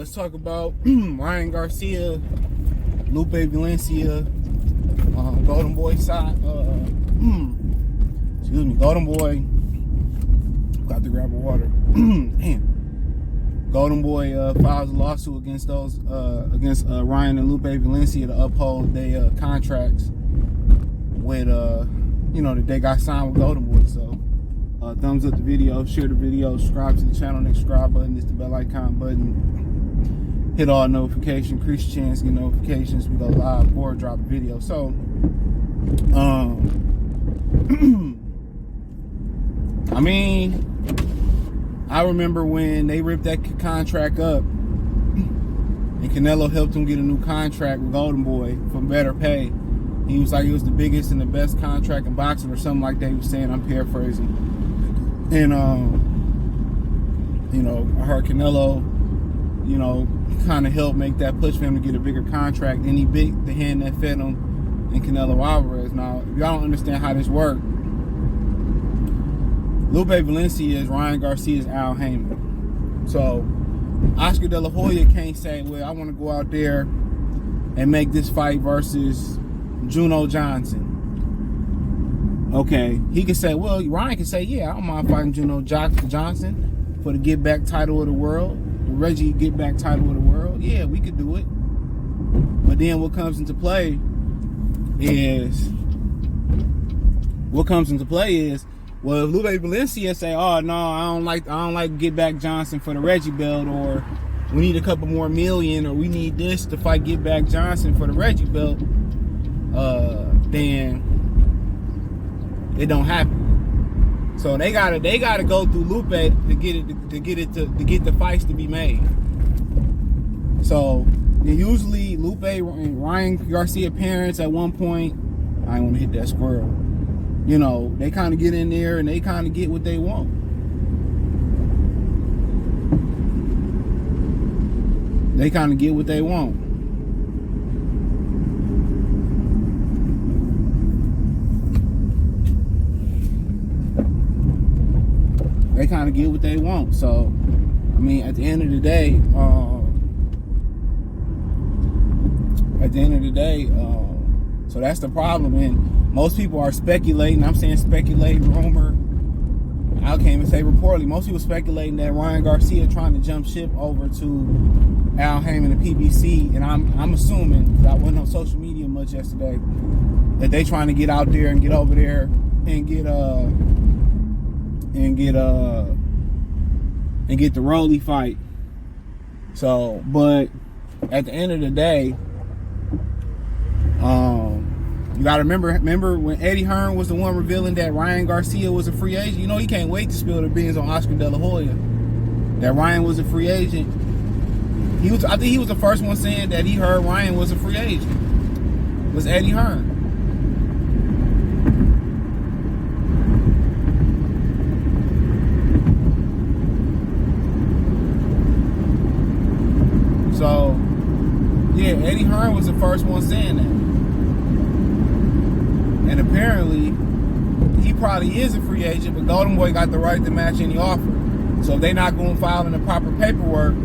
let's talk about Ryan Garcia, Lupe Valencia, Golden Boy side. Excuse me, Golden Boy. Got to grab a water. Damn. Golden Boy files a lawsuit against Ryan and Lupe Valencia to uphold their contracts with that they got signed with Golden Boy. So thumbs up the video, share the video, subscribe to the channel, next subscribe button, this the bell icon button, hit all notifications, increase your chance to get notifications. We go live or drop a video. So I mean, I remember when they ripped that contract up and Canelo helped him get a new contract with Golden Boy for better pay. He was like, it was the biggest and the best contract in boxing or something like that. He was saying, I'm paraphrasing. And, I heard Canelo, kind of helped make that push for him to get a bigger contract. Then he bit the hand that fed him and Canelo Alvarez. Now, if y'all don't understand how this works, Lupe Valencia is Ryan Garcia's Al Heyman. So Oscar De La Hoya can't say, well, I want to go out there and make this fight versus Juno Johnson. Okay, he could say, well, Ryan can say, yeah, I don't mind fighting Juno Johnson for the Get Back title of the world, the Reggie Get Back title of the world. Yeah, we could do it. But then what comes into play is, well, if Lupe Valencia say, oh no, I don't like Get Back Johnson for the Reggie belt, or we need a couple more million, or we need this to fight Get Back Johnson for the Reggie belt, then it don't happen. So they gotta go through Lupe to get the fights to be made. So usually Lupe and Ryan Garcia parents at one point, I don't want to hit that squirrel. They kind of get in there and they kind of get what they want. They kind of get what they want. They kind of get what they want. So, I mean, at the end of the day, so that's the problem. And most people are speculating. I'm saying speculate, rumor. I can't even say reportedly. Most people speculating that Ryan Garcia trying to jump ship over to Al Heyman and PBC, and I'm assuming, because I wasn't on social media much yesterday, that they trying to get out there and get over there and get the Rolly fight. So, but at the end of the day, you gotta remember when Eddie Hearn was the one revealing that Ryan Garcia was a free agent. He can't wait to spill the beans on Oscar De La Hoya that Ryan was a free agent. I think he was the first one saying that he heard Ryan was a free agent. Was Eddie Hearn. So, yeah, Eddie Hearn was the first one saying that. And apparently, he probably is a free agent, but Golden Boy got the right to match any offer. So if they not going to file in the proper paperwork,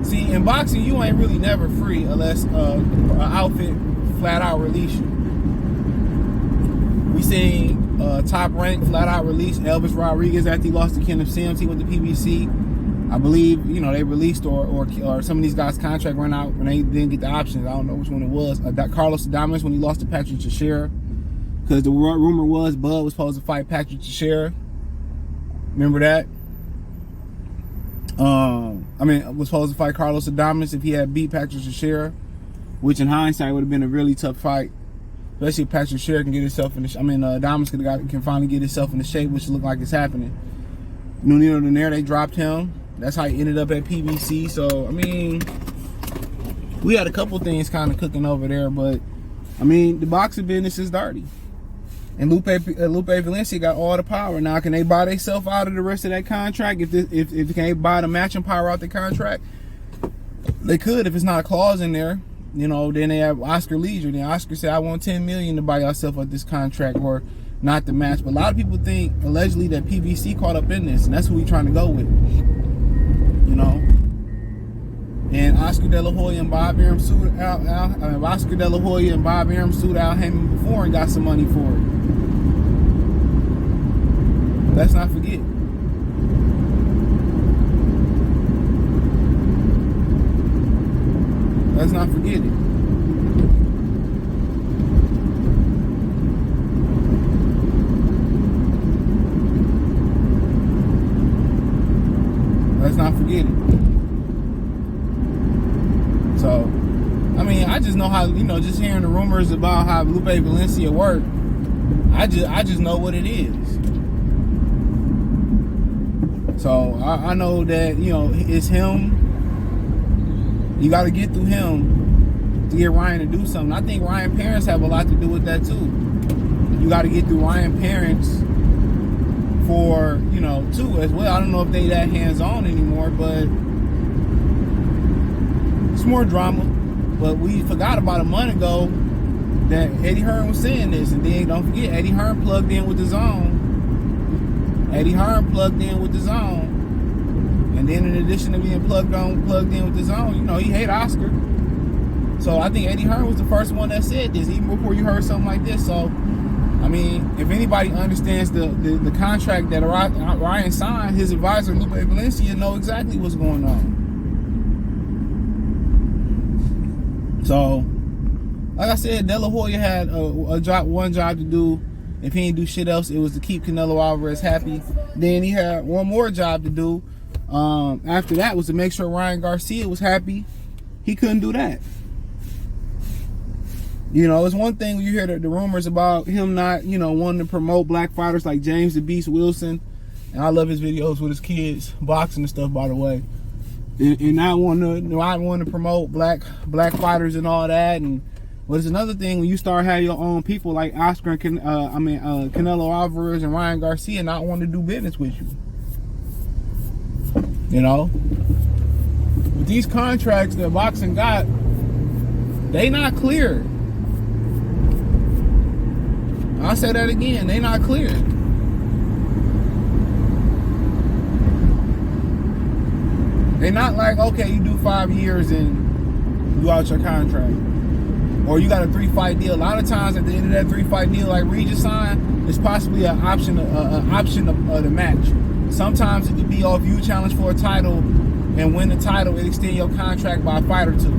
see, in boxing, you ain't really never free unless an outfit flat out release you. We seen Top Rank flat out release Elvis Rodriguez after he lost to Kenneth Sims. He went to PBC. I believe, they released or some of these guys' contract ran out when they didn't get the options. I don't know which one it was. Carlos Adames when he lost to Patrick Teixeira. Because the rumor was Bud was supposed to fight Patrick Teixeira. Remember that? Was supposed to fight Carlos Adames if he had beat Patrick Teixeira, which in hindsight would have been a really tough fight. Especially if Patrick Teixeira can get himself in the Adames can finally get himself in the shape, which look like it's happening. Nunino Donaire, they dropped him. That's how he ended up at PBC. So, I mean, we had a couple things kind of cooking over there, but, I mean, the boxing business is dirty. And Lupe Valencia got all the power. Now, can they buy themselves out of the rest of that contract? If they can't buy the matching power out the contract, they could if it's not a clause in there. Then they have Oscar Leisure. Then Oscar said, I want $10 million to buy yourself out this contract or not the match. But a lot of people think, allegedly, that PBC caught up in this, and that's who we trying to go with. And Oscar De La Hoya and Bob Arum sued Oscar De La Hoya and Bob Arum sued Al Heyman before and got some money for it. Let's not forget. Let's not forget it. Let's not forget it. So, I mean, I just know how, just hearing the rumors about how Lupe Valencia worked, I just know what it is. So, I know that, it's him. You got to get through him to get Ryan to do something. I think Ryan parents have a lot to do with that, too. You got to get through Ryan parents for, too, as well. I don't know if they that hands-on anymore, but it's more drama. But we forgot about a month ago that Eddie Hearn was saying this. And then don't forget, Eddie Hearn plugged in with the Zone. And then in addition to being plugged in with the Zone, he hate Oscar. So I think Eddie Hearn was the first one that said this, even before you heard something like this. So, I mean, if anybody understands the contract that Ryan signed, his advisor, Lupe Valencia, know exactly what's going on. So, like I said, De La Hoya had one job to do. If he didn't do shit else, it was to keep Canelo Alvarez happy. Then he had one more job to do. After that was to make sure Ryan Garcia was happy. He couldn't do that. It's one thing when you hear the rumors about him not, wanting to promote black fighters like James the Beast Wilson. And I love his videos with his kids, boxing and stuff, by the way. And not wanting to promote black fighters and all that. And it's another thing when you start having your own people like Oscar and Canelo Alvarez and Ryan Garcia not wanting to do business with you. With these contracts that boxing got, they not clear. I'll say that again, they not clear. They not like, okay, you do 5 years and you out your contract. Or you got a 3-fight deal. A lot of times at the end of that 3-fight deal, like Regis signed, it's possibly an option of the match. Sometimes it could be, if you challenge for a title and win the title, it extend your contract by a fight or two.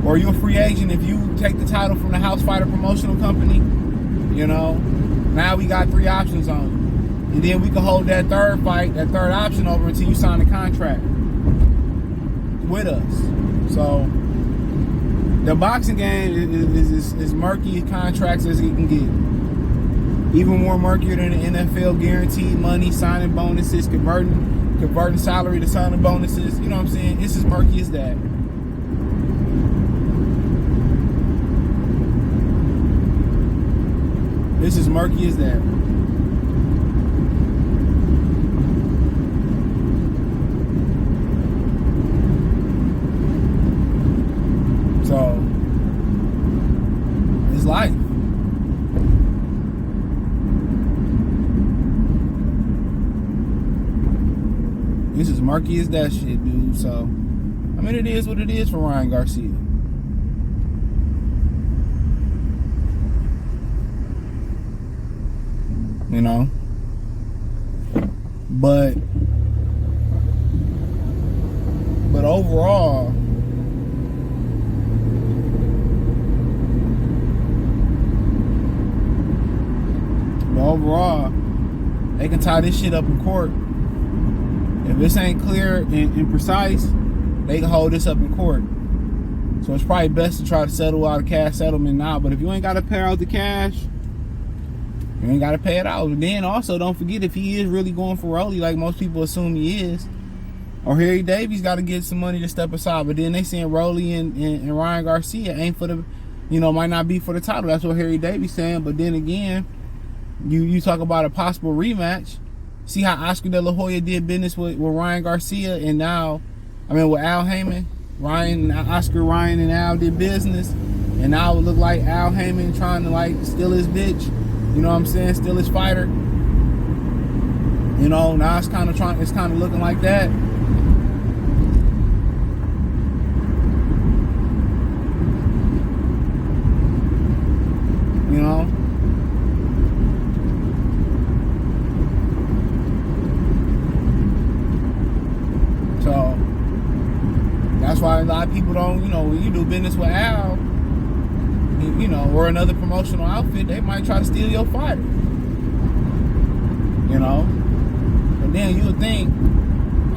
Or you're a free agent if you take the title from the House Fighter Promotional Company. Now we got 3 options on you. And then we can hold that third option over until you sign the contract with us. So the boxing game is murky contracts as it can get. Even more murkier than the NFL, guaranteed money, signing bonuses, converting salary to signing bonuses. You know what I'm saying? It's as murky as that. It's as murky as that. So, it's life. It's as murky as that shit, dude. So, I mean, it is what it is for Ryan Garcia. But overall, they can tie this shit up in court. If this ain't clear and precise, they can hold this up in court. So it's probably best to try to settle out a cash settlement now. But if you ain't got to pay out the cash, you ain't got to pay it out. And then also, don't forget, if he is really going for Rolly, like most people assume he is, or Harry Davies got to get some money to step aside. But then they saying Rolly and Ryan Garcia ain't for the, might not be for the title. That's what Harry Davies saying. But then again, you talk about a possible rematch. See how Oscar De La Hoya did business with Ryan Garcia, and now, with Al Heyman. Oscar, Ryan, and Al did business, and now it look like Al Heyman trying to steal his bitch. You know what I'm saying? Steal his fighter. Now it's kind of looking like that. You know? So that's why a lot of people don't, you know, when you do business with Al, you know, or another promotional outfit, they might try to steal your fighter. You know? And then you would think,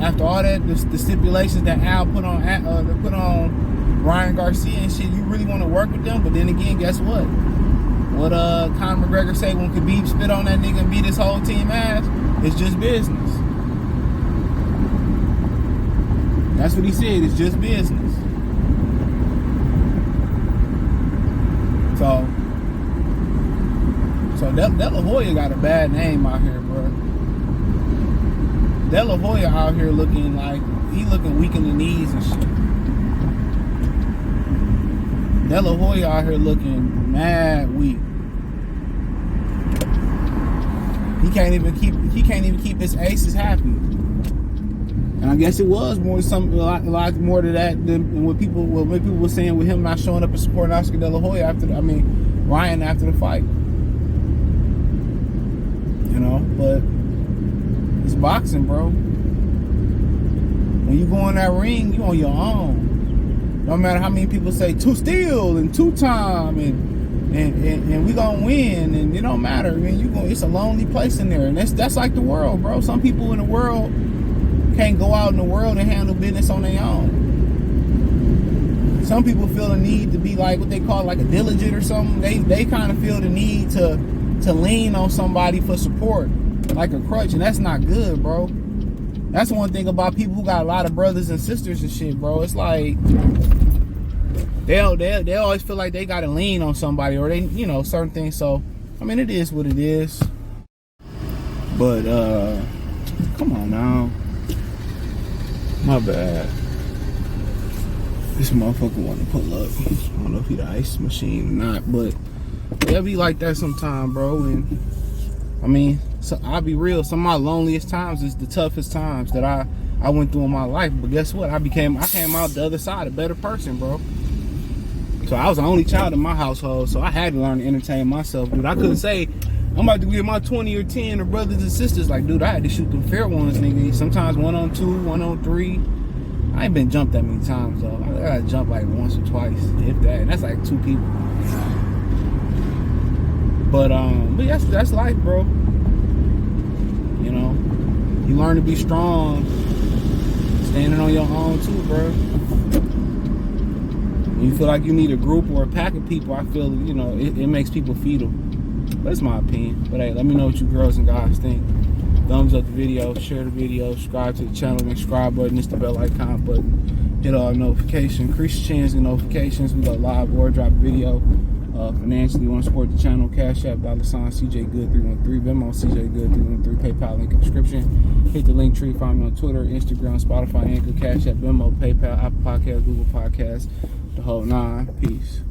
after all that, the stipulations that Al put on Ryan Garcia and shit, you really want to work with them? But then again, guess what? What Conor McGregor say when Khabib spit on that nigga and beat his whole team ass? It's just business. That's what he said. It's just business. So De La Hoya got a bad name out here, bro. De La Hoya out here looking like he looking weak in the knees and shit. De La Hoya out here looking mad weak. He can't even keep his aces happy. And I guess it was a lot more to that than what people were saying with him not showing up and supporting Oscar De La Hoya Ryan after the fight. You know, but it's boxing, bro. When you go in that ring, you on your own. No matter how many people say 2 steal and 2 time and we gonna win, and it don't matter. I mean, it's a lonely place in there, and that's like the world, bro. Some people in the world can't go out in the world and handle business on their own. Some people feel the need to be like what they call like a diligent or something. They kind of feel the need to lean on somebody for support, like a crutch, and that's not good, bro. That's one thing about people who got a lot of brothers and sisters and shit, bro. It's like they always feel like they gotta lean on somebody, or they, you know, certain things. So I mean, it is what it is. But come on now. My bad. This motherfucker want to pull up. I don't know if he the ice machine or not, but it'll be like that sometime, bro. And I mean, so I'll be real. Some of my loneliest times is the toughest times that I went through in my life. But guess what? I came out the other side a better person, bro. So I was the only child in my household, so I had to learn to entertain myself, dude. I couldn't say I'm about to get my 20 or 10 or brothers and sisters. Like, dude, I had to shoot them fair ones, nigga. Sometimes 1-on-2, 1-on-3. I ain't been jumped that many times, though. I gotta jump like once or twice, if that. And that's like 2 people. But that's life, bro. You know, you learn to be strong, standing on your own too, bro. When you feel like you need a group or a pack of people, I feel, you know, it makes people fetal. That's my opinion. But hey, let me know what you girls and guys think. Thumbs up the video, share the video, subscribe to the channel, and subscribe button, it's the bell icon button. Hit all notifications, increase your chance and notifications. We go live or drop a video. Financially, you want to support the channel, Cash App, $CJGood313, Venmo, CJGood313, PayPal link in the description. Hit the link tree, find me on Twitter, Instagram, Spotify, Anchor, Cash App, Venmo, PayPal, Apple Podcasts, Google Podcasts, the whole 9. Peace.